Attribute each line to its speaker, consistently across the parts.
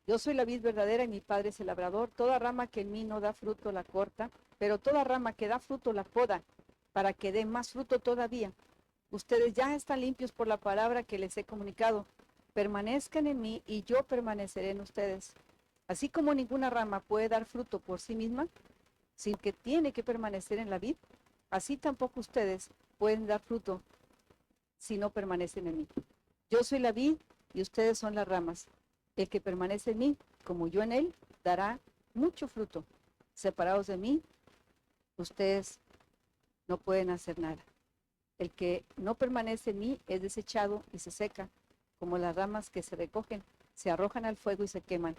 Speaker 1: Yo soy la vid verdadera y mi Padre es el labrador. Toda rama que en mí no da fruto la corta, pero toda rama que da fruto la poda, para que dé más fruto todavía. Ustedes ya están limpios por la palabra que les he comunicado. Permanezcan en mí y yo permaneceré en ustedes. Así como ninguna rama puede dar fruto por sí misma, sin que tiene que permanecer en la vid, así tampoco ustedes pueden dar fruto si no permanecen en mí. Yo soy la vid y ustedes son las ramas. El que permanece en mí, como yo en él, dará mucho fruto. Separados de mí, ustedes no pueden hacer nada. El que no permanece en mí es desechado y se seca, como las ramas que se recogen, se arrojan al fuego y se queman.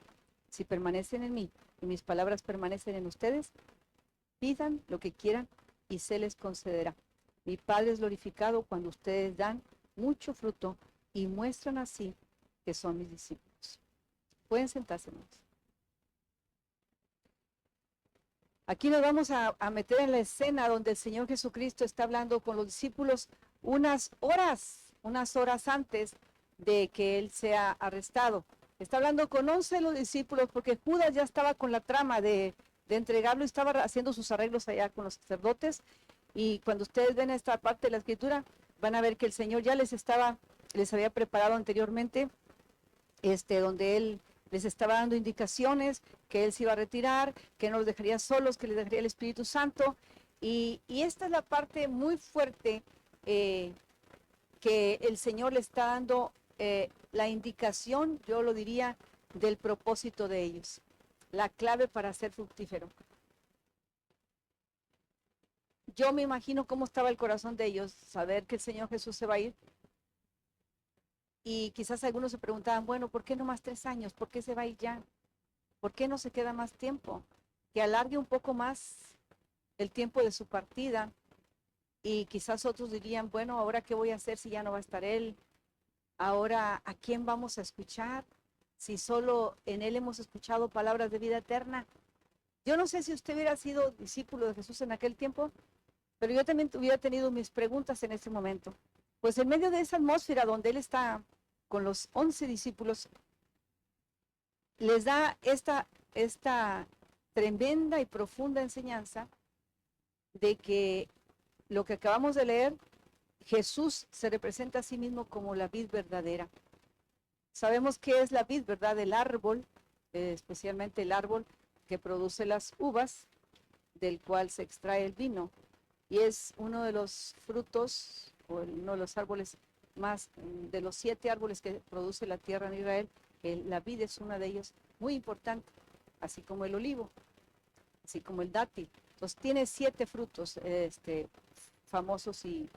Speaker 1: Si permanecen en mí y mis palabras permanecen en ustedes, pidan lo que quieran y se les concederá. Mi Padre es glorificado cuando ustedes dan mucho fruto y muestran así que son mis discípulos. Pueden sentarse, hermanos. Aquí nos vamos a meter en la escena donde el Señor Jesucristo está hablando con los discípulos unas horas antes de que Él sea arrestado. Está hablando con 11 de los discípulos porque Judas ya estaba con la trama de entregarlo y estaba haciendo sus arreglos allá con los sacerdotes. Y cuando ustedes ven esta parte de la escritura, van a ver que el Señor ya les había preparado anteriormente, donde Él les estaba dando indicaciones, que Él se iba a retirar, que no los dejaría solos, que les dejaría el Espíritu Santo. Y esta es la parte muy fuerte que el Señor le está dando la indicación, yo lo diría, del propósito de ellos, la clave para ser fructífero. Yo me imagino cómo estaba el corazón de ellos, saber que el Señor Jesús se va a ir. Y quizás algunos se preguntaban, bueno, ¿por qué no más 3 años? ¿Por qué se va a ir ya? ¿Por qué no se queda más tiempo? Que alargue un poco más el tiempo de su partida. Y quizás otros dirían, bueno, ¿ahora qué voy a hacer si ya no va a estar Él? Ahora, ¿a quién vamos a escuchar? Si solo en Él hemos escuchado palabras de vida eterna. Yo no sé si usted hubiera sido discípulo de Jesús en aquel tiempo, pero yo también hubiera tenido mis preguntas en ese momento. Pues en medio de esa atmósfera donde Él está con los 11 discípulos, les da esta tremenda y profunda enseñanza de que lo que acabamos de leer, Jesús se representa a sí mismo como la vid verdadera. Sabemos que es la vid, ¿verdad? El árbol, especialmente el árbol que produce las uvas, del cual se extrae el vino. Y es uno de los frutos, o uno de los árboles más, de los 7 árboles que produce la tierra en Israel, la vid es una de ellos, muy importante, así como el olivo, así como el dátil. Entonces tiene 7 frutos famosos y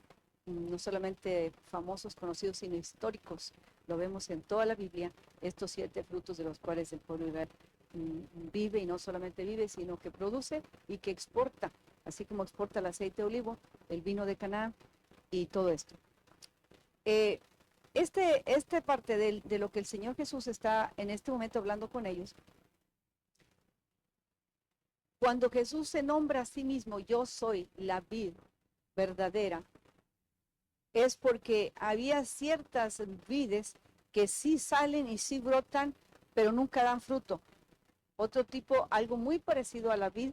Speaker 1: no solamente famosos, conocidos, sino históricos. Lo vemos en toda la Biblia, estos 7 frutos de los cuales el pueblo de Israel vive, y no solamente vive, sino que produce y que exporta, así como exporta el aceite de olivo, el vino de Canaán y todo esto. Esta parte de lo que el Señor Jesús está en este momento hablando con ellos, cuando Jesús se nombra a sí mismo, yo soy la vid verdadera, es porque había ciertas vides que sí salen y sí brotan, pero nunca dan fruto. Otro tipo, algo muy parecido a la vid,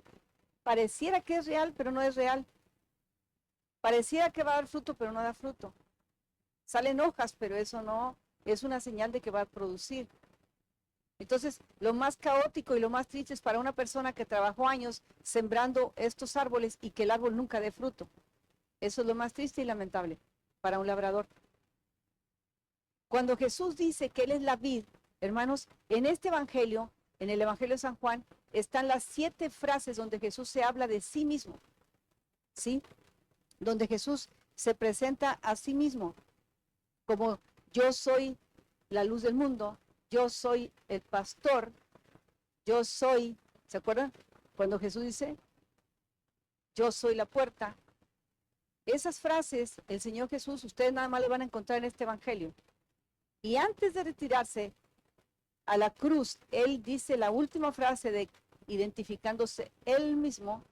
Speaker 1: pareciera que es real, pero no es real. Pareciera que va a dar fruto, pero no da fruto. Salen hojas, pero eso no es una señal de que va a producir. Entonces, lo más caótico y lo más triste es para una persona que trabajó años sembrando estos árboles y que el árbol nunca dé fruto. Eso es lo más triste y lamentable para un labrador. Cuando Jesús dice que Él es la vid, hermanos, en este evangelio, en el evangelio de San Juan, están las 7 frases donde Jesús se habla de sí mismo, ¿sí? Donde Jesús se presenta a sí mismo como yo soy la luz del mundo, yo soy el pastor, yo soy, ¿se acuerdan? Cuando Jesús dice, yo soy la puerta. Esas frases, el Señor Jesús, ustedes nada más lo van a encontrar en este evangelio. Y antes de retirarse a la cruz, Él dice la última frase de identificándose Él mismo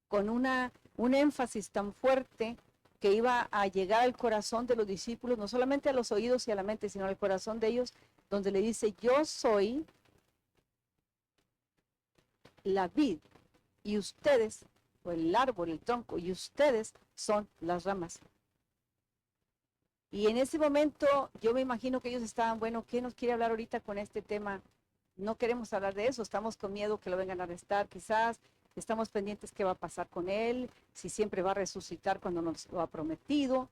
Speaker 1: con un énfasis tan fuerte que iba a llegar al corazón de los discípulos, no solamente a los oídos y a la mente, sino al corazón de ellos, donde le dice, yo soy la vid y ustedes, o el árbol, el tronco, y ustedes son las ramas. Y en ese momento yo me imagino que ellos estaban, bueno, ¿qué nos quiere hablar ahorita con este tema? No queremos hablar de eso, estamos con miedo que lo vengan a arrestar quizás, estamos pendientes qué va a pasar con él, si siempre va a resucitar cuando nos lo ha prometido.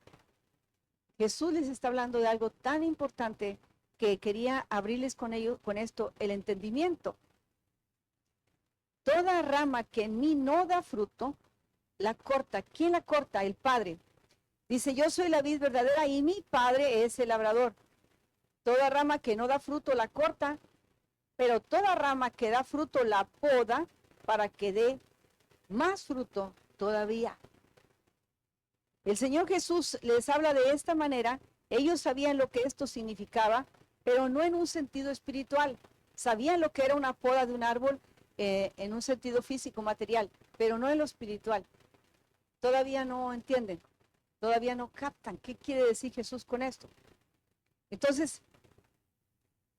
Speaker 1: Jesús les está hablando de algo tan importante que quería abrirles con esto el entendimiento. Toda rama que en mí no da fruto, la corta. ¿Quién la corta? El Padre. Dice, yo soy la vid verdadera y mi Padre es el labrador. Toda rama que no da fruto la corta, pero toda rama que da fruto la poda para que dé más fruto todavía. El Señor Jesús les habla de esta manera. Ellos sabían lo que esto significaba, pero no en un sentido espiritual. Sabían lo que era una poda de un árbol en un sentido físico, material, pero no en lo espiritual. Todavía no entienden, todavía no captan qué quiere decir Jesús con esto. Entonces,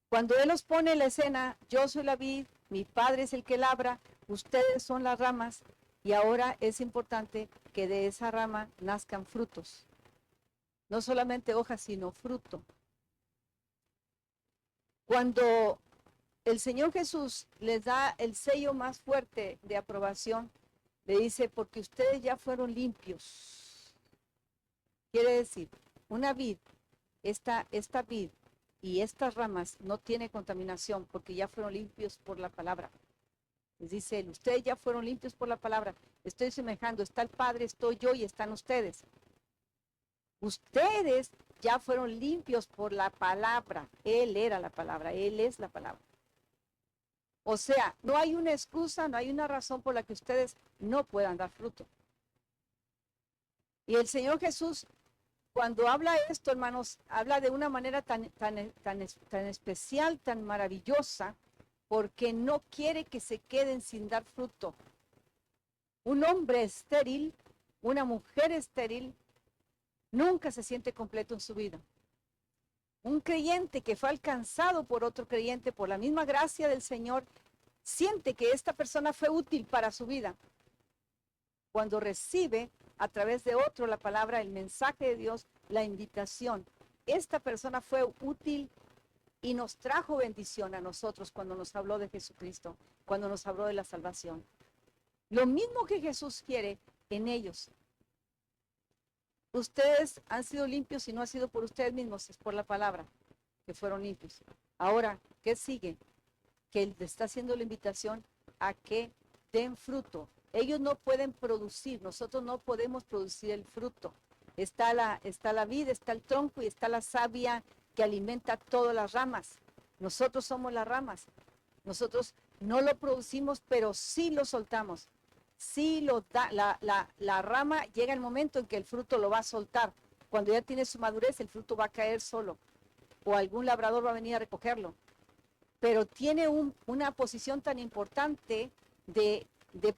Speaker 1: cuando Él los pone en la escena, yo soy la vid, mi Padre es el que labra, ustedes son las ramas, y ahora es importante que de esa rama nazcan frutos. No solamente hojas, sino fruto. Cuando el Señor Jesús les da el sello más fuerte de aprobación, le dice, porque ustedes ya fueron limpios. Quiere decir, una vid, esta vid y estas ramas no tiene contaminación porque ya fueron limpios por la palabra. Les dice él, ustedes ya fueron limpios por la palabra. Estoy semejando, está el Padre, estoy yo y están ustedes. Ustedes ya fueron limpios por la palabra. Él era la palabra, Él es la palabra. O sea, no hay una excusa, no hay una razón por la que ustedes no puedan dar fruto. Y el Señor Jesús, cuando habla esto, hermanos, habla de una manera tan especial, tan maravillosa, porque no quiere que se queden sin dar fruto. Un hombre estéril, una mujer estéril, nunca se siente completo en su vida. Un creyente que fue alcanzado por otro creyente por la misma gracia del Señor, siente que esta persona fue útil para su vida. Cuando recibe a través de otro la palabra, el mensaje de Dios, la invitación, esta persona fue útil y nos trajo bendición a nosotros cuando nos habló de Jesucristo, cuando nos habló de la salvación. Lo mismo que Jesús quiere en ellos. Ustedes han sido limpios y no ha sido por ustedes mismos, es por la palabra que fueron limpios. Ahora, ¿qué sigue? Que Él está haciendo la invitación a que den fruto. Ellos no pueden producir, nosotros no podemos producir el fruto. Está la vid, está el tronco y está la savia que alimenta todas las ramas. Nosotros somos las ramas. Nosotros no lo producimos, pero sí lo soltamos. Sí lo da, la rama llega el momento en que el fruto lo va a soltar. Cuando ya tiene su madurez, el fruto va a caer solo. O algún labrador va a venir a recogerlo. Pero tiene una posición tan importante de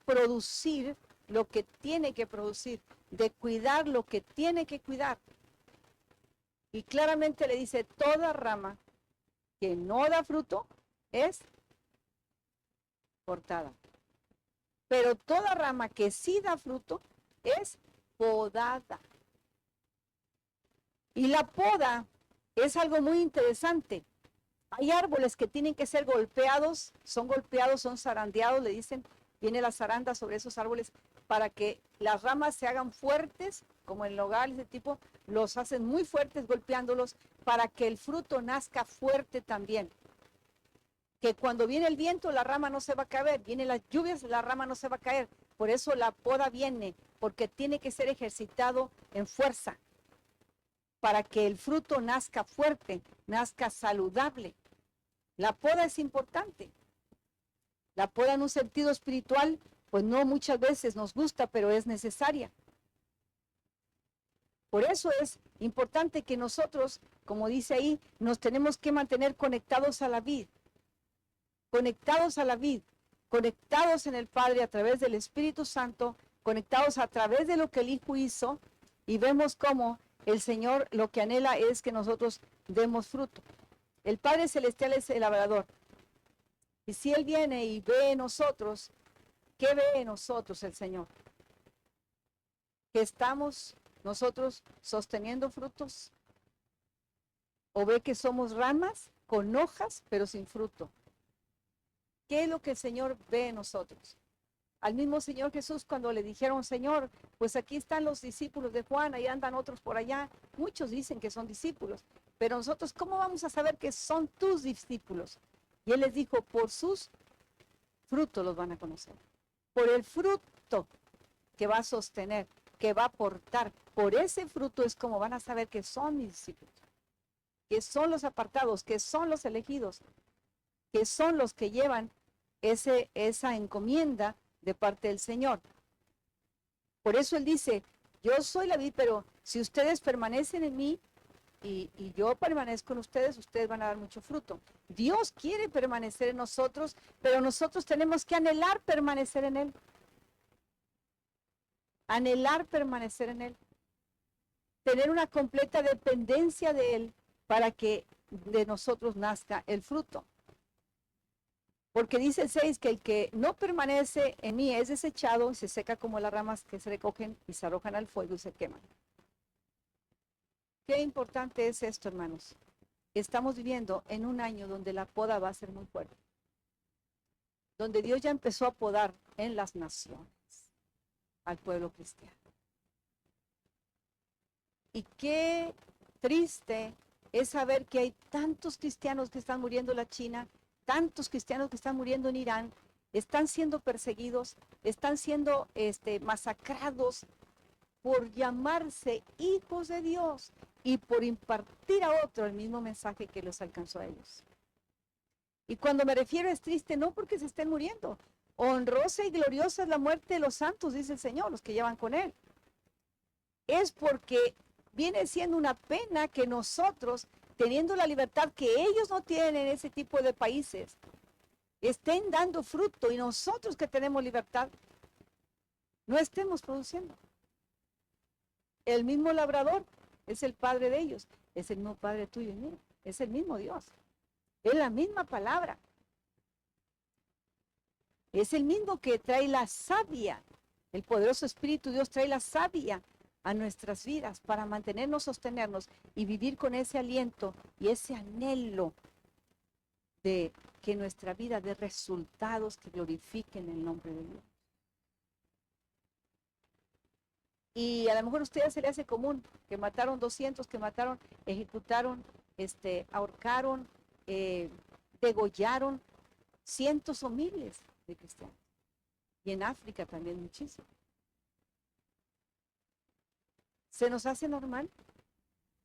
Speaker 1: producir lo que tiene que producir, de cuidar lo que tiene que cuidar. Y claramente le dice, toda rama que no da fruto es cortada. Pero toda rama que sí da fruto es podada. Y la poda es algo muy interesante. Hay árboles que tienen que ser golpeados, son zarandeados, le dicen, viene la zaranda sobre esos árboles para que las ramas se hagan fuertes, como en nogales de tipo, los hacen muy fuertes golpeándolos para que el fruto nazca fuerte también. Que cuando viene el viento la rama no se va a caer, vienen las lluvias la rama no se va a caer. Por eso la poda viene, porque tiene que ser ejercitado en fuerza para que el fruto nazca fuerte, nazca saludable. La poda es importante. La poda en un sentido espiritual, pues no muchas veces nos gusta, pero es necesaria. Por eso es importante que nosotros, como dice ahí, nos tenemos que mantener conectados a la vid. Conectados a la vid, conectados en el Padre a través del Espíritu Santo, conectados a través de lo que el Hijo hizo, y vemos cómo el Señor lo que anhela es que nosotros demos fruto. El Padre Celestial es el labrador. Y si Él viene y ve en nosotros ¿Qué ve en nosotros el Señor? ¿Que estamos nosotros sosteniendo frutos? ¿O ve que somos ramas con hojas pero sin fruto? ¿Qué es lo que el Señor ve en nosotros? Al mismo Señor Jesús, cuando le dijeron, Señor, pues aquí están los discípulos de Juan, ahí andan otros por allá, muchos dicen que son discípulos, pero nosotros, ¿cómo vamos a saber que son tus discípulos? Y Él les dijo, por sus frutos los van a conocer, por el fruto que va a sostener, que va a aportar, por ese fruto es como van a saber que son mis discípulos, que son los apartados, que son los elegidos, que son los que llevan esa encomienda de parte del Señor. Por eso Él dice, yo soy la vid, pero si ustedes permanecen en mí y yo permanezco en ustedes, ustedes van a dar mucho fruto. Dios quiere permanecer en nosotros, pero nosotros tenemos que anhelar permanecer en Él. Anhelar permanecer en Él. Tener una completa dependencia de Él para que de nosotros nazca el fruto. Porque dice el 6 que el que no permanece en mí es desechado y se seca como las ramas que se recogen y se arrojan al fuego y se queman. Qué importante es esto, hermanos. Estamos viviendo en un año donde la poda va a ser muy fuerte. Donde Dios ya empezó a podar en las naciones al pueblo cristiano. Y qué triste es saber que hay tantos cristianos que están muriendo en la China, tantos cristianos que están muriendo en Irán, están siendo perseguidos, están siendo masacrados por llamarse hijos de Dios y por impartir a otro el mismo mensaje que los alcanzó a ellos. Y cuando me refiero es triste, no porque se estén muriendo. Honrosa y gloriosa es la muerte de los santos, dice el Señor, los que llevan con Él. Es porque viene siendo una pena que nosotros, teniendo la libertad que ellos no tienen en ese tipo de países, estén dando fruto y nosotros que tenemos libertad, no estemos produciendo. El mismo labrador es el padre de ellos, es el mismo padre tuyo y mío, es el mismo Dios, es la misma palabra, es el mismo que trae la savia, el poderoso Espíritu Dios trae la savia a nuestras vidas para mantenernos, sostenernos y vivir con ese aliento y ese anhelo de que nuestra vida dé resultados que glorifiquen el nombre de Dios. Y a lo mejor a ustedes se le hace común que mataron 200, que mataron, ejecutaron, ahorcaron, degollaron cientos o miles de cristianos. Y en África también muchísimo. ¿Se nos hace normal?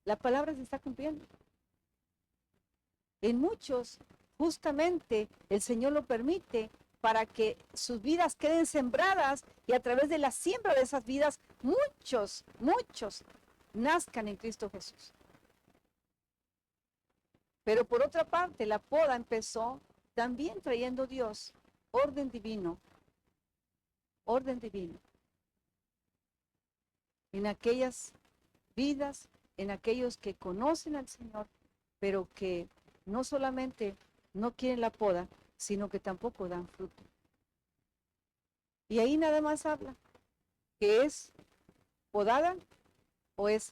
Speaker 1: La palabra se está cumpliendo. En muchos, justamente, el Señor lo permite para que sus vidas queden sembradas y a través de la siembra de esas vidas, muchos nazcan en Cristo Jesús. Pero por otra parte, la poda empezó también trayendo Dios orden divino en aquellas vidas, en aquellos que conocen al Señor, pero que no solamente no quieren la poda, sino que tampoco dan fruto. Y ahí nada más habla que es podada o es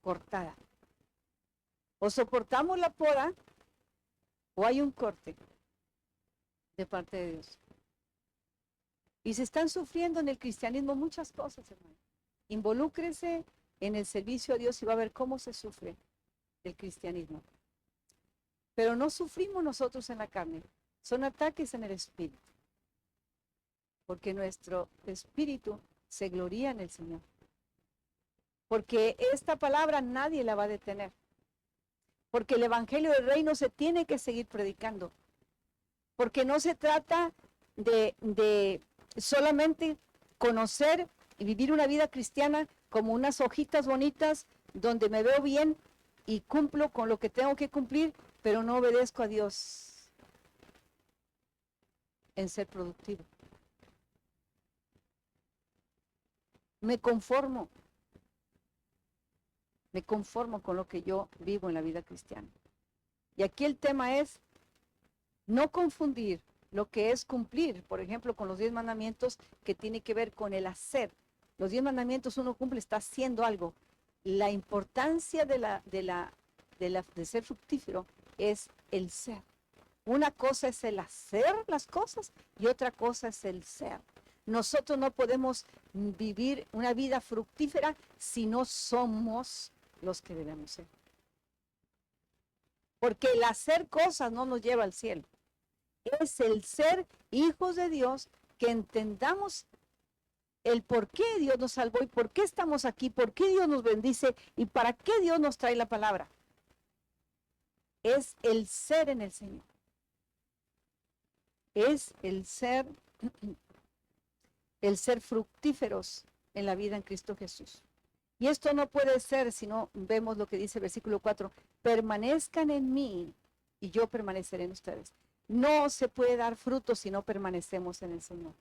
Speaker 1: cortada. O soportamos la poda o hay un corte de parte de Dios. Y se están sufriendo en el cristianismo muchas cosas, hermano. Involúcrese en el servicio a Dios y va a ver cómo se sufre el cristianismo. Pero no sufrimos nosotros en la carne, son ataques en el espíritu. Porque nuestro espíritu se gloría en el Señor. Porque esta palabra nadie la va a detener. Porque el evangelio del reino se tiene que seguir predicando. Porque no se trata de solamente conocer y vivir una vida cristiana como unas hojitas bonitas donde me veo bien y cumplo con lo que tengo que cumplir, pero no obedezco a Dios en ser productivo. Me conformo con lo que yo vivo en la vida cristiana. Y aquí el tema es no confundir lo que es cumplir, por ejemplo, con los 10 mandamientos que tiene que ver con el hacer. Los 10 mandamientos uno cumple, está haciendo algo. La importancia de ser fructífero es el ser. Una cosa es el hacer las cosas y otra cosa es el ser. Nosotros no podemos vivir una vida fructífera si no somos los que debemos ser. Porque el hacer cosas no nos lleva al cielo. Es el ser hijos de Dios, que entendamos el por qué Dios nos salvó y por qué estamos aquí, por qué Dios nos bendice y para qué Dios nos trae la palabra. Es el ser en el Señor. Es el ser fructíferos en la vida en Cristo Jesús. Y esto no puede ser si no vemos lo que dice el versículo 4, permanezcan en mí y yo permaneceré en ustedes. No se puede dar fruto si no permanecemos en el Señor.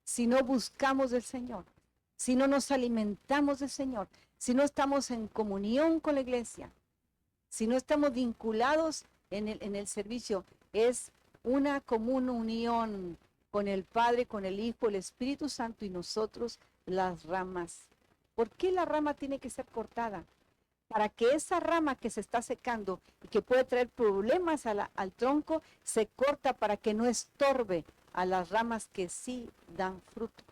Speaker 1: Si no buscamos del Señor, si no nos alimentamos del Señor, si no estamos en comunión con la iglesia, si no estamos vinculados en el servicio, es una común unión con el Padre, con el Hijo, el Espíritu Santo y nosotros las ramas. ¿Por qué la rama tiene que ser cortada? Para que esa rama que se está secando y que puede traer problemas al tronco, se corta para que no estorbe a las ramas que sí dan fruto.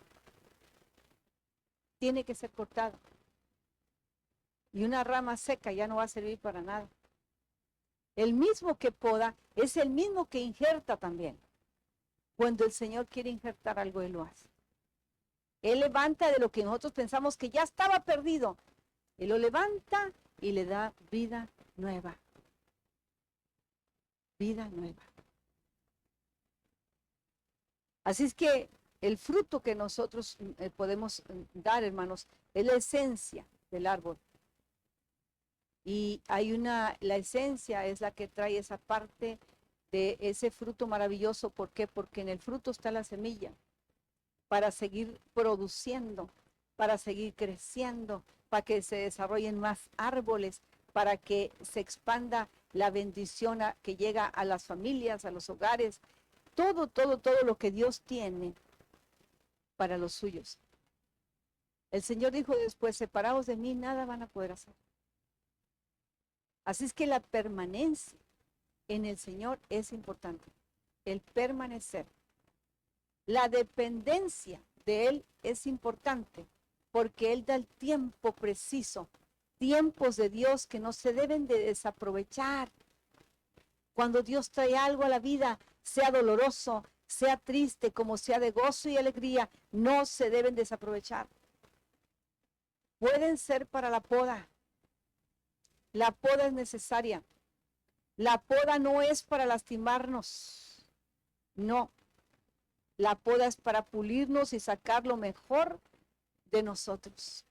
Speaker 1: Tiene que ser cortada. Y una rama seca ya no va a servir para nada. El mismo que poda es el mismo que injerta también. Cuando el Señor quiere injertar algo, Él lo hace. Él levanta de lo que nosotros pensamos que ya estaba perdido. Él lo levanta y le da vida nueva. Vida nueva. Así es que el fruto que nosotros podemos dar, hermanos, es la esencia del árbol. Y la esencia es la que trae esa parte de ese fruto maravilloso. ¿Por qué? Porque en el fruto está la semilla para seguir produciendo, para seguir creciendo, para que se desarrollen más árboles, para que se expanda la bendición que llega a las familias, a los hogares, todo lo que Dios tiene para los suyos. El Señor dijo después, separados de mí, nada van a poder hacer. Así es que la permanencia en el Señor es importante, el permanecer. La dependencia de Él es importante, porque Él da el tiempo preciso, tiempos de Dios que no se deben de desaprovechar. Cuando Dios trae algo a la vida, sea doloroso, sea triste, como sea de gozo y alegría, no se deben desaprovechar. Pueden ser para la poda. La poda es necesaria. La poda no es para lastimarnos. No. La poda es para pulirnos y sacar lo mejor de nosotros.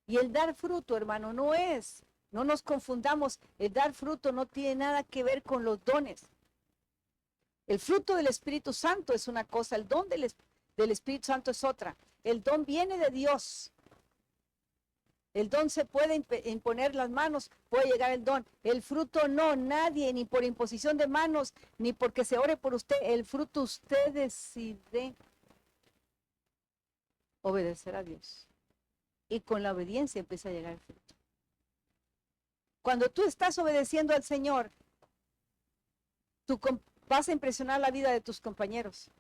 Speaker 1: Y el dar fruto, hermano, no nos confundamos, el dar fruto no tiene nada que ver con los dones. El fruto del Espíritu Santo es una cosa, el don del Espíritu Santo es otra. El don viene de Dios. El don se puede imponer las manos, puede llegar el don. El fruto no, nadie, ni por imposición de manos, ni porque se ore por usted. El fruto usted decide obedecer a Dios. Y con la obediencia empieza a llegar el fruto. Cuando tú estás obedeciendo al Señor, tú vas a impresionar la vida de tus compañeros.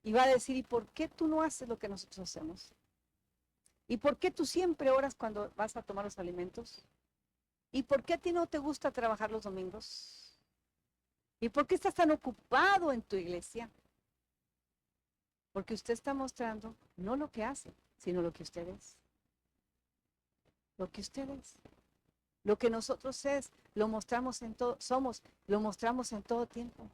Speaker 1: Y va a decir, ¿y por qué tú no haces lo que nosotros hacemos? ¿Y por qué tú siempre oras cuando vas a tomar los alimentos? ¿Y por qué a ti no te gusta trabajar los domingos? ¿Y por qué estás tan ocupado en tu iglesia? Porque usted está mostrando no lo que hace, sino lo que usted es. Lo que usted es. Lo que nosotros lo mostramos en todo, lo mostramos en todo tiempo.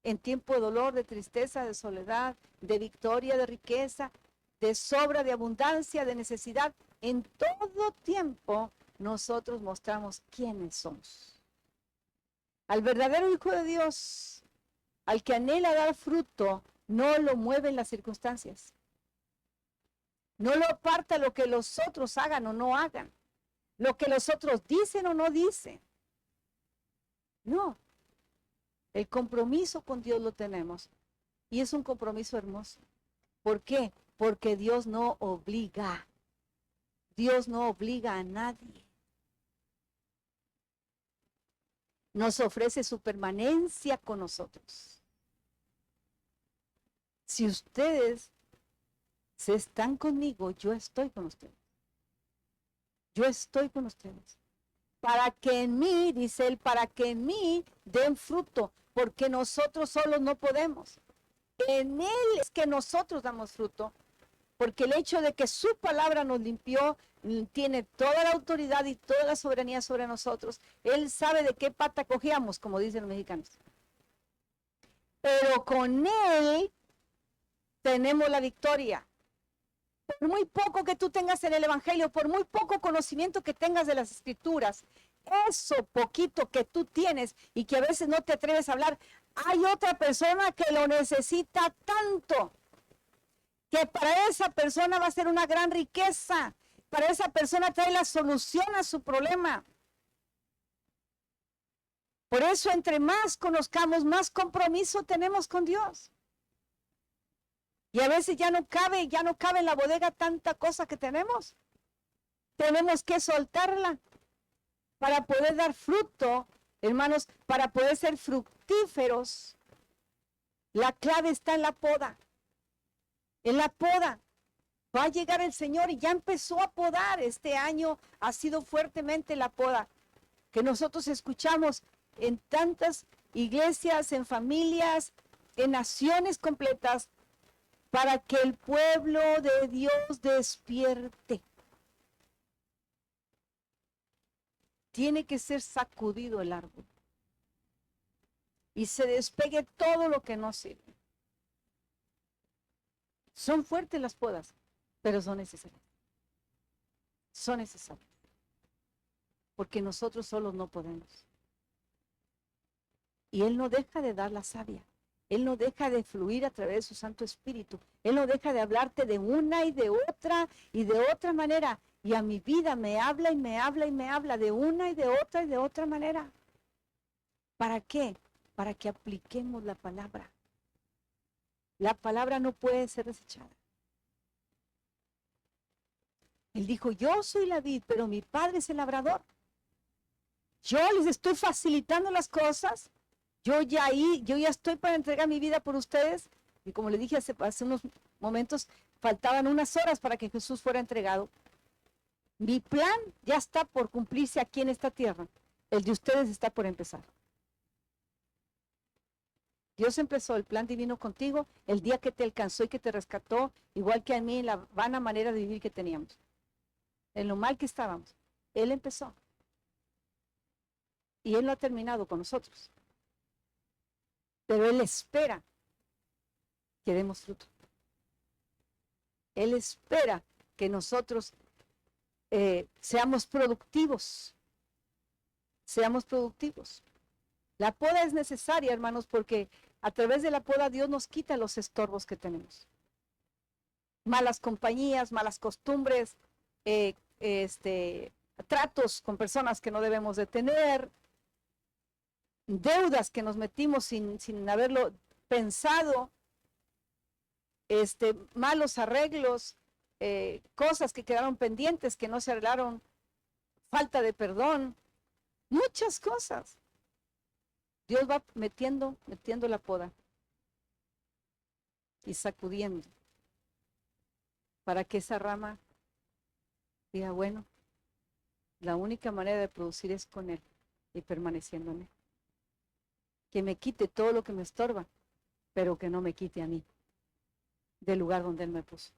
Speaker 1: En tiempo de dolor, de tristeza, de soledad, de victoria, de riqueza, de sobra, de abundancia, de necesidad. En todo tiempo nosotros mostramos quiénes somos. Al verdadero Hijo de Dios, al que anhela dar fruto, no lo mueven las circunstancias. No lo aparta lo que los otros hagan o no hagan. Lo que los otros dicen o no dicen. No, el compromiso con Dios lo tenemos. Y es un compromiso hermoso. ¿Por qué? Porque Dios no obliga. Dios no obliga a nadie. Nos ofrece su permanencia con nosotros. Si ustedes se están conmigo, yo estoy con ustedes. Yo estoy con ustedes. Para que en mí, dice él, para que en mí den fruto, porque nosotros solos no podemos. En él es que nosotros damos fruto, porque el hecho de que su palabra nos limpió, tiene toda la autoridad y toda la soberanía sobre nosotros. Él sabe de qué pata cogíamos, como dicen los mexicanos. Pero con él tenemos la victoria. Por muy poco que tú tengas en el Evangelio, por muy poco conocimiento que tengas de las Escrituras, eso poquito que tú tienes y que a veces no te atreves a hablar, hay otra persona que lo necesita tanto, que para esa persona va a ser una gran riqueza, para esa persona trae la solución a su problema. Por eso, entre más conozcamos, más compromiso tenemos con Dios. Y a veces ya no cabe en la bodega tanta cosa que tenemos. Tenemos que soltarla para poder dar fruto, hermanos, para poder ser fructíferos. La clave está en la poda. En la poda. Va a llegar el Señor y ya empezó a podar. Este año ha sido fuertemente la poda que nosotros escuchamos en tantas iglesias, en familias, en naciones completas, para que el pueblo de Dios despierte. Tiene que ser sacudido el árbol y se despegue todo lo que no sirve. Son fuertes las podas, pero son necesarias. Son necesarias. Porque nosotros solos no podemos. Y Él no deja de dar la savia. Él no deja de fluir a través de su Santo Espíritu. Él no deja de hablarte de una y de otra manera. Y a mi vida me habla y me habla y me habla de una y de otra manera. ¿Para qué? Para que apliquemos la palabra. La palabra no puede ser desechada. Él dijo, yo soy la vid, pero mi padre es el labrador. Yo les estoy facilitando las cosas. Yo ya estoy para entregar mi vida por ustedes. Y como le dije hace unos momentos, faltaban unas horas para que Jesús fuera entregado. Mi plan ya está por cumplirse aquí en esta tierra. El de ustedes está por empezar. Dios empezó el plan divino contigo el día que te alcanzó y que te rescató, igual que a mí en la vana manera de vivir que teníamos. En lo mal que estábamos. Él empezó. Y Él lo ha terminado con nosotros. Pero Él espera que demos fruto. Él espera que nosotros seamos productivos. Seamos productivos. La poda es necesaria, hermanos, porque a través de la poda Dios nos quita los estorbos que tenemos. Malas compañías, malas costumbres, tratos con personas que no debemos de tener, deudas que nos metimos sin haberlo pensado, malos arreglos, cosas que quedaron pendientes, que no se arreglaron, falta de perdón, muchas cosas. Dios va metiendo la poda y sacudiendo para que esa rama diga, bueno, la única manera de producir es con Él y permaneciendo en Él. Que me quite todo lo que me estorba, pero que no me quite a mí del lugar donde Él me puso,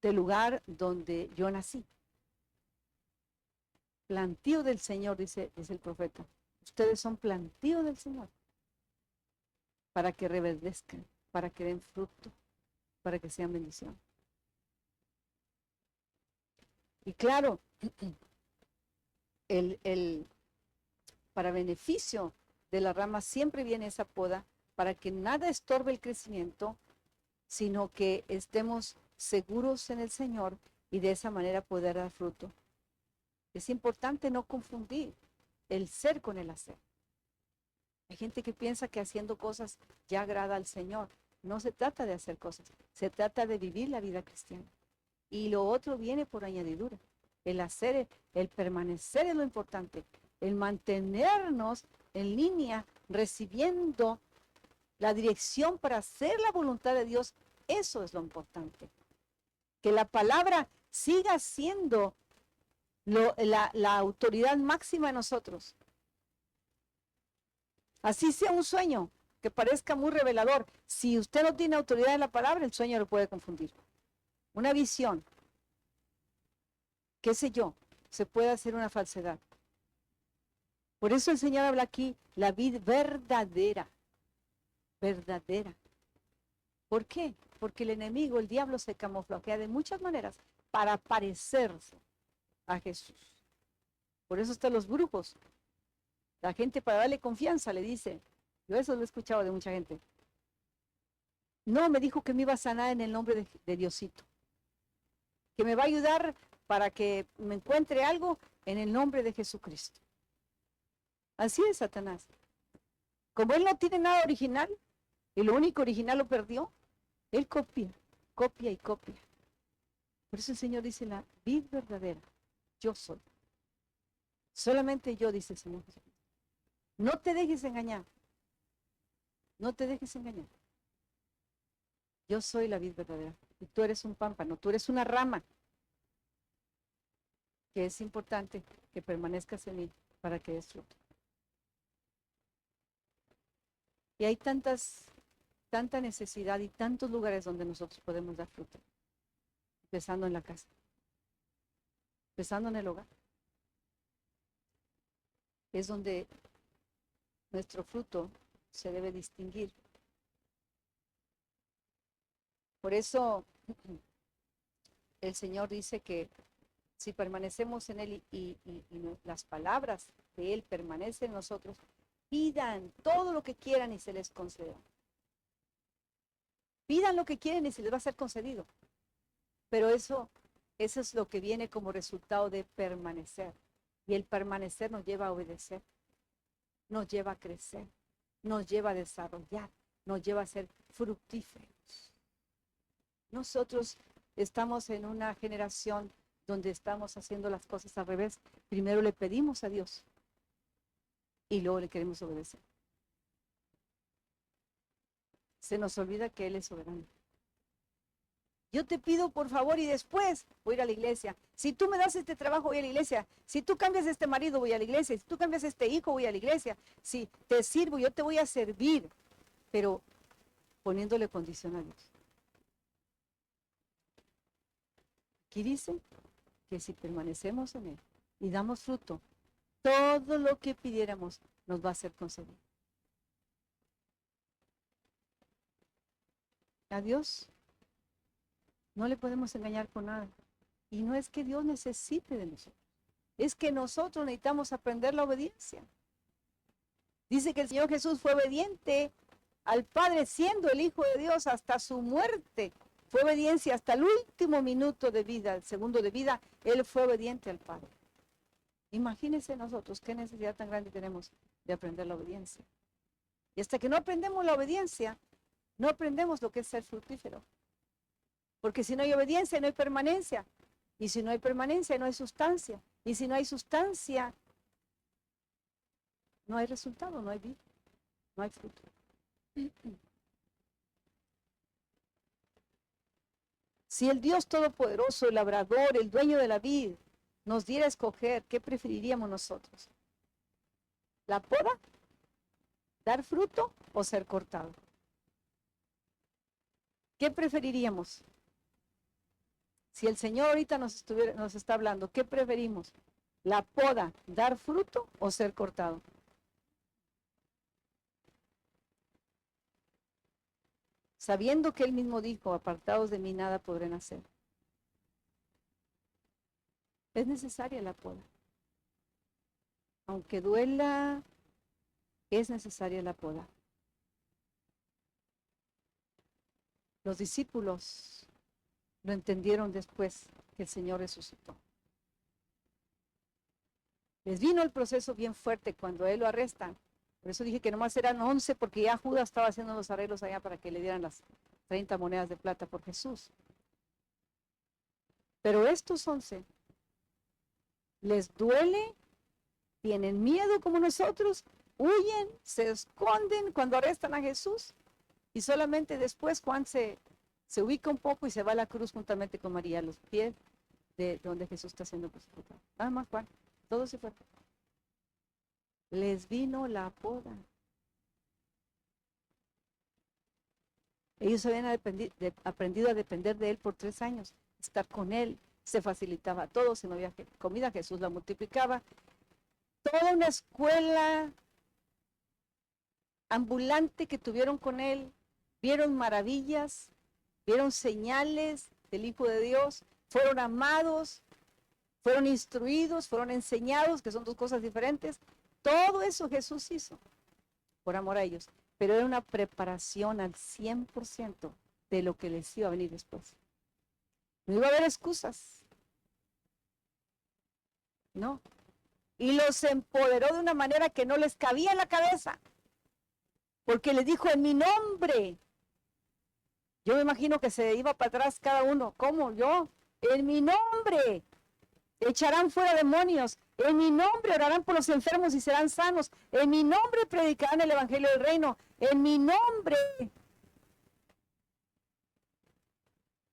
Speaker 1: del lugar donde yo nací. Plantío del Señor, dice el profeta. Ustedes son plantío del Señor para que reverdezcan, para que den fruto, para que sean bendición. Y claro, para beneficio de la rama siempre viene esa poda para que nada estorbe el crecimiento, sino que estemos seguros en el Señor y de esa manera poder dar fruto. Es importante no confundir el ser con el hacer. Hay gente que piensa que haciendo cosas ya agrada al Señor. No se trata de hacer cosas, se trata de vivir la vida cristiana. Y lo otro viene por añadidura. El hacer, el permanecer es lo importante. El mantenernos en línea, recibiendo la dirección para hacer la voluntad de Dios, eso es lo importante. Que la palabra siga siendo la autoridad máxima de nosotros. Así sea un sueño que parezca muy revelador. Si usted no tiene autoridad en la palabra, el sueño lo puede confundir. Una visión, qué sé yo, se puede hacer una falsedad. Por eso el Señor habla aquí, la vida verdadera, verdadera. ¿Por qué? Porque el enemigo, el diablo, se camuflajea de muchas maneras para parecerse a Jesús. Por eso están los brujos. La gente, para darle confianza, le dice, yo eso lo he escuchado de mucha gente. No, me dijo que me iba a sanar en el nombre de Diosito, que me va a ayudar para que me encuentre algo en el nombre de Jesucristo. Así es Satanás. Como él no tiene nada original, y lo único original lo perdió, él copia, copia y copia. Por eso el Señor dice, la vid verdadera, yo soy. Solamente yo, dice el Señor Jesús. No te dejes engañar. No te dejes engañar. Yo soy la vid verdadera. Y tú eres un pámpano, tú eres una rama. Que es importante que permanezcas en mí para que des fruto. Y hay tanta necesidad y tantos lugares donde nosotros podemos dar fruto. Empezando en la casa. Empezando en el hogar. Es donde nuestro fruto se debe distinguir. Por eso el Señor dice que si permanecemos en Él y las palabras de Él permanecen en nosotros, pidan todo lo que quieran y se les conceda. Pidan lo que quieren y se les va a ser concedido. Pero eso es lo que viene como resultado de permanecer. Y el permanecer nos lleva a obedecer, nos lleva a crecer, nos lleva a desarrollar, nos lleva a ser fructíferos. Nosotros estamos en una generación donde estamos haciendo las cosas al revés. Primero le pedimos a Dios y luego le queremos obedecer. Se nos olvida que Él es soberano. Yo te pido por favor y después voy a ir a la iglesia. Si tú me das este trabajo, voy a la iglesia. Si tú cambias este marido, voy a la iglesia. Si tú cambias este hijo, voy a la iglesia. Si te sirvo, yo te voy a servir. Pero poniéndole condición a Dios. Aquí dice que si permanecemos en Él y damos fruto, todo lo que pidiéramos nos va a ser concedido. A Dios no le podemos engañar con nada. Y no es que Dios necesite de nosotros. Es que nosotros necesitamos aprender la obediencia. Dice que el Señor Jesús fue obediente al Padre siendo el Hijo de Dios hasta su muerte. Fue obediencia hasta el último minuto de vida, el segundo de vida. Él fue obediente al Padre. Imagínense nosotros qué necesidad tan grande tenemos de aprender la obediencia. Y hasta que no aprendemos la obediencia, no aprendemos lo que es ser fructífero. Porque si no hay obediencia, no hay permanencia. Y si no hay permanencia, no hay sustancia. Y si no hay sustancia, no hay resultado, no hay vida, no hay fruto. Si el Dios Todopoderoso, el labrador, el dueño de la vid, nos diera a escoger, ¿qué preferiríamos nosotros? ¿La poda? ¿Dar fruto o ser cortado? ¿Qué preferiríamos? Si el Señor ahorita nos está hablando, ¿qué preferimos? ¿La poda, dar fruto o ser cortado? Sabiendo que Él mismo dijo, apartados de mí nada podrán hacer. Es necesaria la poda. Aunque duela, es necesaria la poda. Los discípulos lo entendieron después que el Señor resucitó. Les vino el proceso bien fuerte cuando él lo arrestan. Por eso dije que nomás eran 11, porque ya Judas estaba haciendo los arreglos allá para que le dieran las 30 monedas de plata por Jesús. Pero estos 11 les duele, tienen miedo como nosotros, huyen, se esconden cuando arrestan a Jesús, y solamente después Juan se ubica un poco y se va a la cruz juntamente con María a los pies de donde Jesús está siendo crucificado. Nada más Juan, todos se fueron. Les vino la poda. Ellos habían aprendido a depender de él por 3 años, estar con él, se facilitaba todo, si no había comida, Jesús la multiplicaba. Toda una escuela ambulante que tuvieron con él, vieron maravillas, vieron señales del Hijo de Dios, fueron amados, fueron instruidos, fueron enseñados, que son 2 cosas diferentes. Todo eso Jesús hizo por amor a ellos, pero era una preparación al 100% de lo que les iba a venir después. No iba a haber excusas, no. Y los empoderó de una manera que no les cabía en la cabeza, porque les dijo en mi nombre. Yo me imagino que se iba para atrás cada uno. ¿Cómo? Yo, en mi nombre, echarán fuera demonios. En mi nombre orarán por los enfermos y serán sanos. En mi nombre predicarán el evangelio del reino. En mi nombre.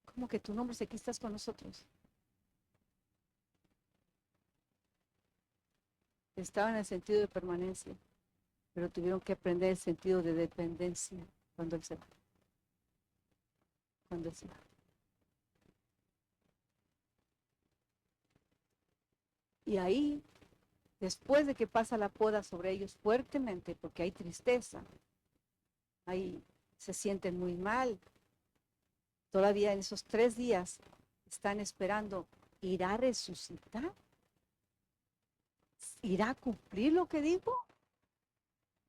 Speaker 1: ¿Cómo que tu nombre? Si aquí estás con nosotros. Estaba en el sentido de permanencia, pero tuvieron que aprender el sentido de dependencia cuando Él se va. Cuando Él se va. Y ahí, después de que pasa la poda sobre ellos fuertemente, porque hay tristeza, ahí se sienten muy mal, todavía en esos 3 días están esperando, ¿irá a resucitar? ¿Irá a cumplir lo que dijo?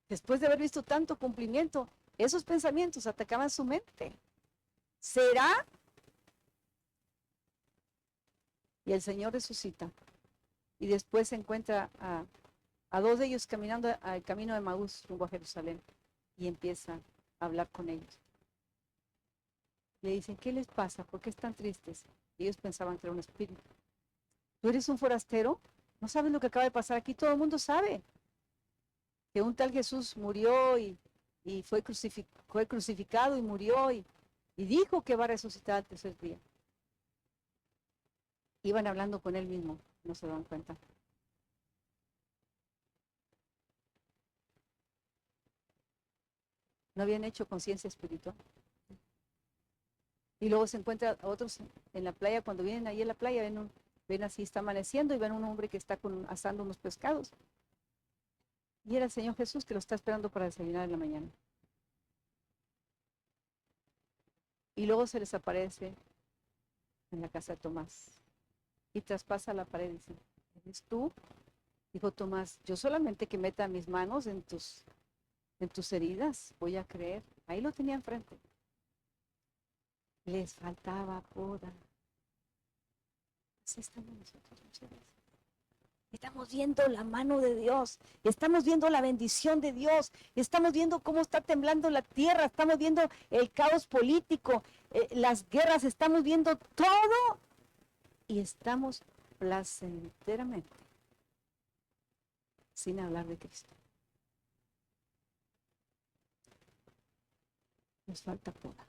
Speaker 1: Después de haber visto tanto cumplimiento, esos pensamientos atacaban su mente. ¿Será? Y el Señor resucita. Y después se encuentra a 2 de ellos caminando al camino de Maús rumbo a Jerusalén. Y empieza a hablar con ellos. Le dicen, ¿qué les pasa? ¿Por qué están tristes? Y ellos pensaban que era un espíritu. ¿Tú eres un forastero? ¿No sabes lo que acaba de pasar aquí? Todo el mundo sabe que un tal Jesús murió y fue crucificado y murió y dijo que va a resucitar al 3er día. Iban hablando con él mismo, no se daban cuenta. No habían hecho conciencia espiritual. Y luego se encuentran a otros en la playa, cuando vienen ahí en la playa, ven así, está amaneciendo y ven un hombre que está asando unos pescados. Y era el Señor Jesús que lo está esperando para desayunar en la mañana. Y luego se les aparece en la casa de Tomás. Y traspasa la pared y dice, ¿eres tú? Dijo Tomás, yo solamente que meta mis manos en tus heridas voy a creer. Ahí lo tenía enfrente. Les faltaba poda. Así estamos nosotros muchas veces. Estamos viendo la mano de Dios, estamos viendo la bendición de Dios, estamos viendo cómo está temblando la tierra, estamos viendo el caos político, las guerras, estamos viendo todo y estamos placenteramente sin hablar de Cristo. Nos falta poda.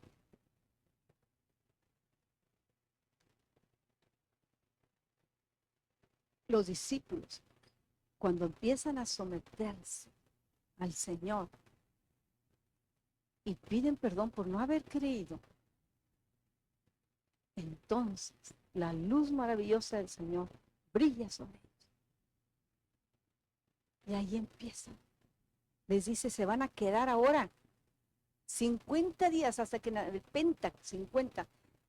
Speaker 1: Los discípulos, cuando empiezan a someterse al Señor y piden perdón por no haber creído, entonces la luz maravillosa del Señor brilla sobre ellos. Y ahí empiezan. Les dice, se van a quedar ahora 50 días hasta que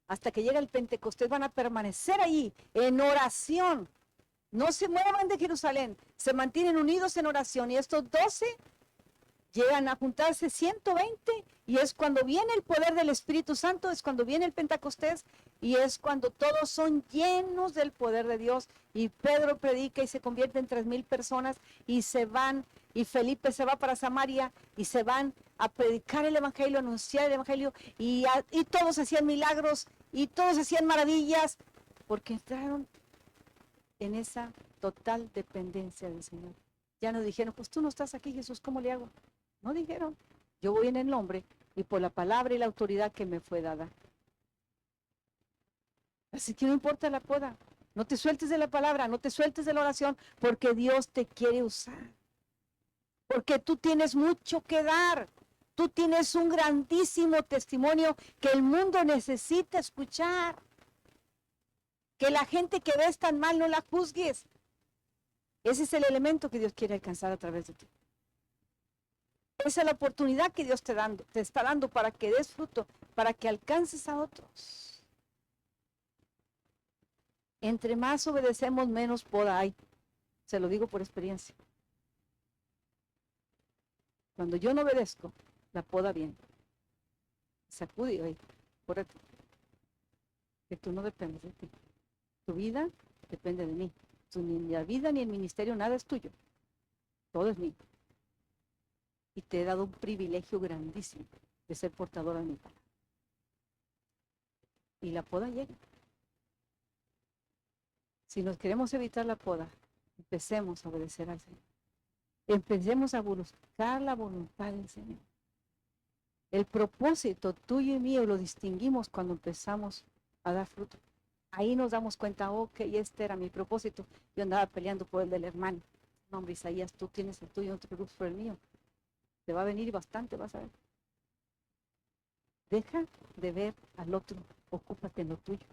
Speaker 1: hasta que llega el Pentecostés, van a permanecer allí en oración. No se muevan de Jerusalén, se mantienen unidos en oración. Y estos 12 Llegan a juntarse 120 y es cuando viene el poder del Espíritu Santo, es cuando viene el Pentecostés y es cuando todos son llenos del poder de Dios. Y Pedro predica y se convierte en 3,000 personas y se van, y Felipe se va para Samaria y se van a predicar el Evangelio, a anunciar el Evangelio y todos hacían milagros y todos hacían maravillas porque entraron en esa total dependencia del Señor. Ya no dijeron, pues tú no estás aquí, Jesús, ¿cómo le hago? No dijeron, yo voy en el nombre y por la palabra y la autoridad que me fue dada. Así que no importa la poda, no te sueltes de la palabra, no te sueltes de la oración, porque Dios te quiere usar. Porque tú tienes mucho que dar. Tú tienes un grandísimo testimonio que el mundo necesita escuchar. Que la gente que ves tan mal no la juzgues. Ese es el elemento que Dios quiere alcanzar a través de ti. Esa es la oportunidad que Dios te está dando para que des fruto, para que alcances a otros. Entre más obedecemos, menos poda hay. Se lo digo por experiencia. Cuando yo no obedezco, la poda viene. Sacude, oye, córrete. Que tú no dependes de ti. Tu vida depende de mí. Ni la vida ni el ministerio, nada es tuyo. Todo es mío. Y te he dado un privilegio grandísimo de ser portadora de mi palabra. Y la poda llega. Si nos queremos evitar la poda, empecemos a obedecer al Señor. Empecemos a buscar la voluntad del Señor. El propósito tuyo y mío lo distinguimos cuando empezamos a dar fruto. Ahí nos damos cuenta, ok, este era mi propósito. Yo andaba peleando por el del hermano. No, hombre, Isaías, tú tienes el tuyo, no te preocupes por el mío. Te va a venir bastante, vas a ver. Deja de ver al otro, ocúpate en lo tuyo.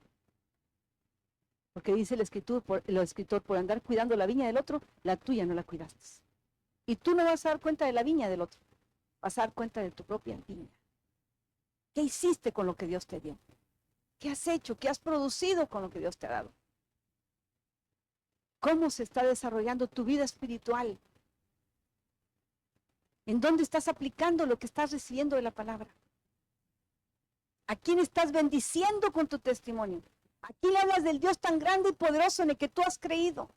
Speaker 1: Porque dice el escritor, por andar cuidando la viña del otro, la tuya no la cuidaste. Y tú no vas a dar cuenta de la viña del otro, vas a dar cuenta de tu propia viña. ¿Qué hiciste con lo que Dios te dio? ¿Qué has hecho? ¿Qué has producido con lo que Dios te ha dado? ¿Cómo se está desarrollando tu vida espiritual? ¿En dónde estás aplicando lo que estás recibiendo de la palabra? ¿A quién estás bendiciendo con tu testimonio? ¿A quién le hablas del Dios tan grande y poderoso en el que tú has creído?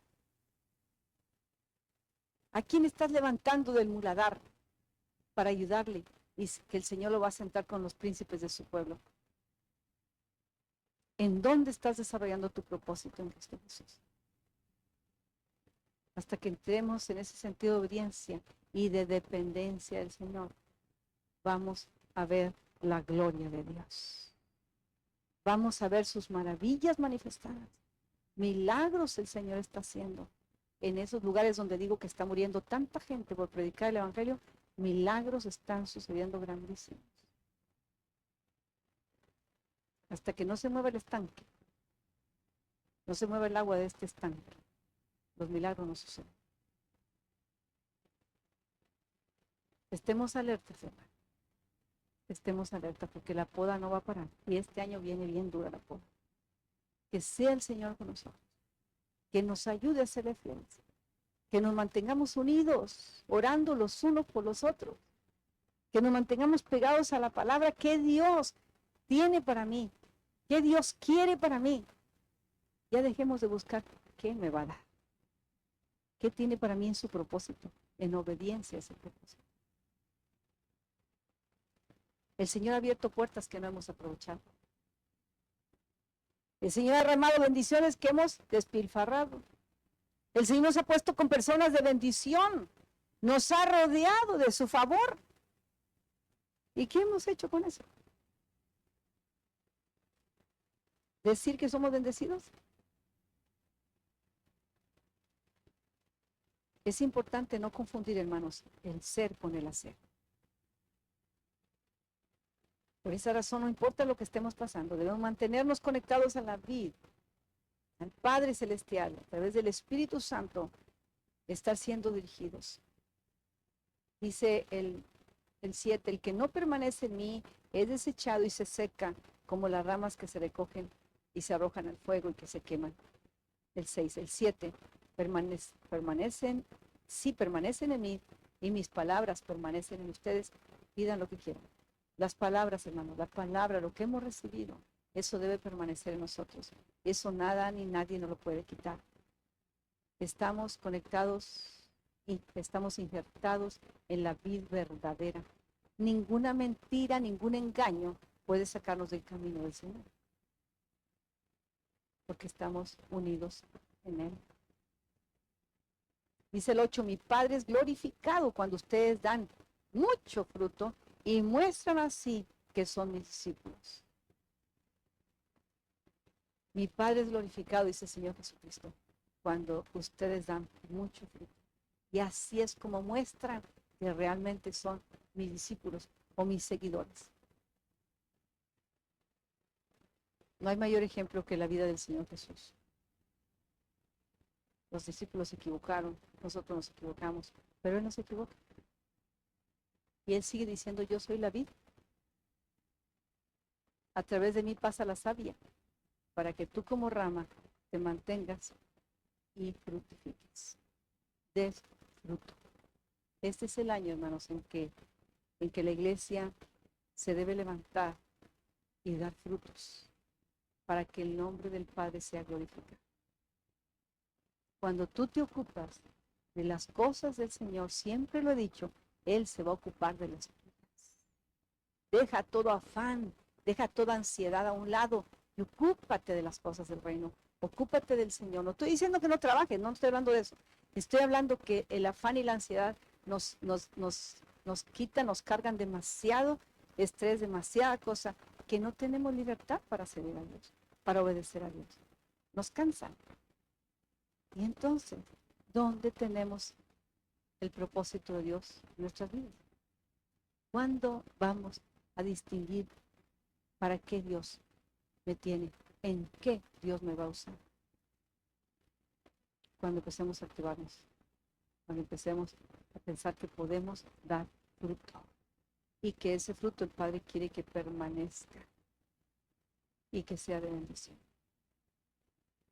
Speaker 1: ¿A quién estás levantando del muladar para ayudarle? Y que el Señor lo va a sentar con los príncipes de su pueblo. ¿En dónde estás desarrollando tu propósito en Cristo Jesús? Hasta que entremos en ese sentido de obediencia y de dependencia del Señor, vamos a ver la gloria de Dios. Vamos a ver sus maravillas manifestadas. Milagros el Señor está haciendo. En esos lugares donde digo que está muriendo tanta gente por predicar el Evangelio, milagros están sucediendo grandísimos. Hasta que no se mueva el estanque, no se mueva el agua de este estanque, los milagros no suceden. Estemos alertas, hermano. Estemos alertas porque la poda no va a parar. Y este año viene bien dura la poda. Que sea el Señor con nosotros. Que nos ayude a ser fieles. Que nos mantengamos unidos, orando los unos por los otros. Que nos mantengamos pegados a la palabra que Dios tiene para mí. Que Dios quiere para mí. Ya dejemos de buscar qué me va a dar. ¿Qué tiene para mí en su propósito? En obediencia a ese propósito. El Señor ha abierto puertas que no hemos aprovechado. El Señor ha derramado bendiciones que hemos despilfarrado. El Señor nos ha puesto con personas de bendición. Nos ha rodeado de su favor. ¿Y qué hemos hecho con eso? ¿Decir que somos bendecidos? Es importante no confundir, hermanos, el ser con el hacer. Por esa razón, no importa lo que estemos pasando, debemos mantenernos conectados a la vida, al Padre Celestial, a través del Espíritu Santo, estar siendo dirigidos. Dice el 7, el que no permanece en mí es desechado y se seca como las ramas que se recogen y se arrojan al fuego y que se queman. El 6, el 7, permanecen en mí y mis palabras permanecen en ustedes, pidan lo que quieran. Las palabras, hermanos, la palabra, lo que hemos recibido, eso debe permanecer en nosotros. Eso nada ni nadie nos lo puede quitar. Estamos conectados y estamos injertados en la vid verdadera. Ninguna mentira, ningún engaño puede sacarnos del camino del Señor, porque estamos unidos en Él. Dice el 8, mi Padre es glorificado cuando ustedes dan mucho fruto y muestran así que son mis discípulos. Mi Padre es glorificado, dice el Señor Jesucristo, cuando ustedes dan mucho fruto. Y así es como muestran que realmente son mis discípulos o mis seguidores. No hay mayor ejemplo que la vida del Señor Jesús. Los discípulos se equivocaron, nosotros nos equivocamos, pero Él no se equivoca. Y Él sigue diciendo, yo soy la vid. A través de mí pasa la savia, para que tú como rama te mantengas y fructifiques. Des fruto. Este es el año, hermanos, en que la iglesia se debe levantar y dar frutos para que el nombre del Padre sea glorificado. Cuando tú te ocupas de las cosas del Señor, siempre lo he dicho, Él se va a ocupar de las tuyas. Deja todo afán, deja toda ansiedad a un lado y ocúpate de las cosas del reino. Ocúpate del Señor. No estoy diciendo que no trabajes, no estoy hablando de eso. Estoy hablando que el afán y la ansiedad nos quitan, nos cargan demasiado estrés, demasiada cosa, que no tenemos libertad para servir a Dios, para obedecer a Dios. Nos cansan. Y entonces, ¿dónde tenemos el propósito de Dios en nuestras vidas? ¿Cuándo vamos a distinguir para qué Dios me tiene? ¿En qué Dios me va a usar? Cuando empecemos a activarnos, cuando empecemos a pensar que podemos dar fruto y que ese fruto el Padre quiere que permanezca y que sea de bendición.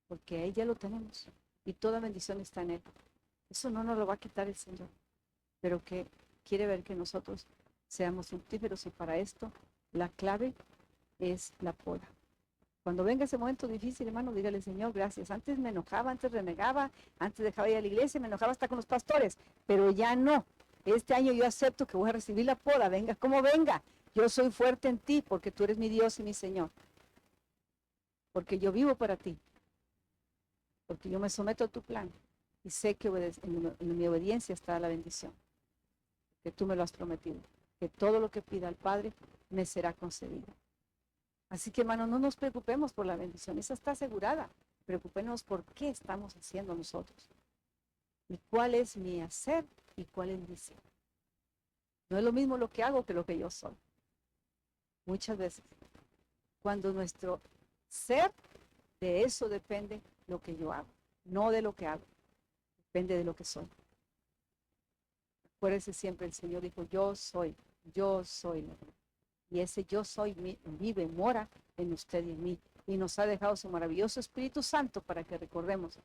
Speaker 1: Porque ahí ya lo tenemos y toda bendición está en Él. Eso no nos lo va a quitar el Señor, pero que quiere ver que nosotros seamos fructíferos y para esto la clave es la poda. Cuando venga ese momento difícil, hermano, dígale, Señor, gracias. Antes me enojaba, antes renegaba, antes dejaba ir a la iglesia, me enojaba hasta con los pastores, pero ya no. Este año yo acepto que voy a recibir la poda, venga como venga. Yo soy fuerte en ti porque tú eres mi Dios y mi Señor. Porque yo vivo para ti. Porque yo me someto a tu plan y sé que en mi obediencia está la bendición. Que tú me lo has prometido. Que todo lo que pida al Padre me será concedido. Así que, hermano, no nos preocupemos por la bendición, esa está asegurada. Preocupémonos por qué estamos haciendo nosotros. Y cuál es mi hacer y cuál es mi ser. No es lo mismo lo que hago que lo que yo soy. Muchas veces, cuando nuestro ser, de eso depende lo que yo hago, no de lo que hago, depende de lo que soy. Acuérdense siempre, el Señor dijo, yo soy. Y ese yo soy vive, mora en usted y en mí. Y nos ha dejado su maravilloso Espíritu Santo para que recordemos.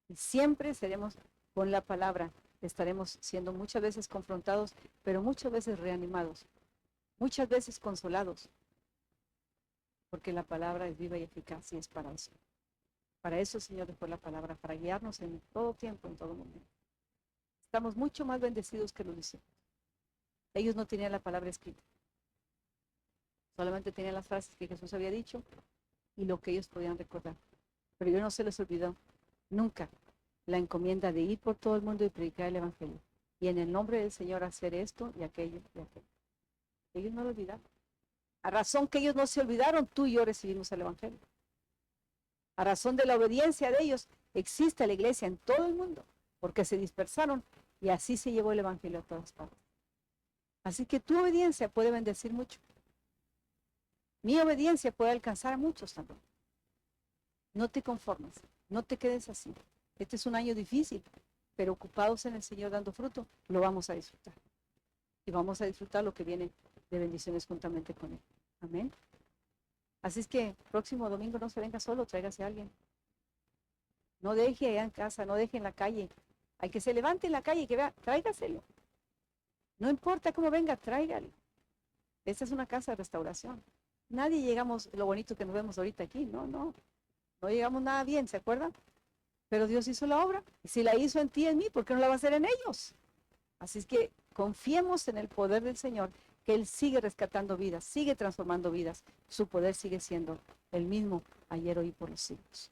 Speaker 1: Y siempre seremos con la palabra. Estaremos siendo muchas veces confrontados, pero muchas veces reanimados. Muchas veces consolados. Porque la palabra es viva y eficaz y es para eso. Para eso el Señor dejó la palabra, para guiarnos en todo tiempo, en todo momento. Estamos mucho más bendecidos que los discípulos. Ellos no tenían la palabra escrita. Solamente tenían las frases que Jesús había dicho y lo que ellos podían recordar. Pero yo no se les olvidó nunca la encomienda de ir por todo el mundo y predicar el Evangelio. Y en el nombre del Señor hacer esto y aquello y aquello. Ellos no lo olvidaron. A razón que ellos no se olvidaron, tú y yo recibimos el Evangelio. A razón de la obediencia de ellos, existe la iglesia en todo el mundo, porque se dispersaron y así se llevó el Evangelio a todas partes. Así que tu obediencia puede bendecir mucho. Mi obediencia puede alcanzar a muchos también. No te conformes, no te quedes así. Este es un año difícil, pero ocupados en el Señor dando fruto, lo vamos a disfrutar. Y vamos a disfrutar lo que viene de bendiciones juntamente con Él. Amén. Así es que próximo domingo no se venga solo, tráigase a alguien. No deje allá en casa, no deje en la calle Al que se levante en la calle y que vea, tráigaselo. No importa cómo venga, tráigalo. Esta es una casa de restauración. Nadie llegamos, lo bonito que nos vemos ahorita aquí, no llegamos nada bien, ¿se acuerdan? Pero Dios hizo la obra, y si la hizo en ti y en mí, ¿por qué no la va a hacer en ellos? Así es que confiemos en el poder del Señor, que Él sigue rescatando vidas, sigue transformando vidas, su poder sigue siendo el mismo ayer, hoy y por los siglos.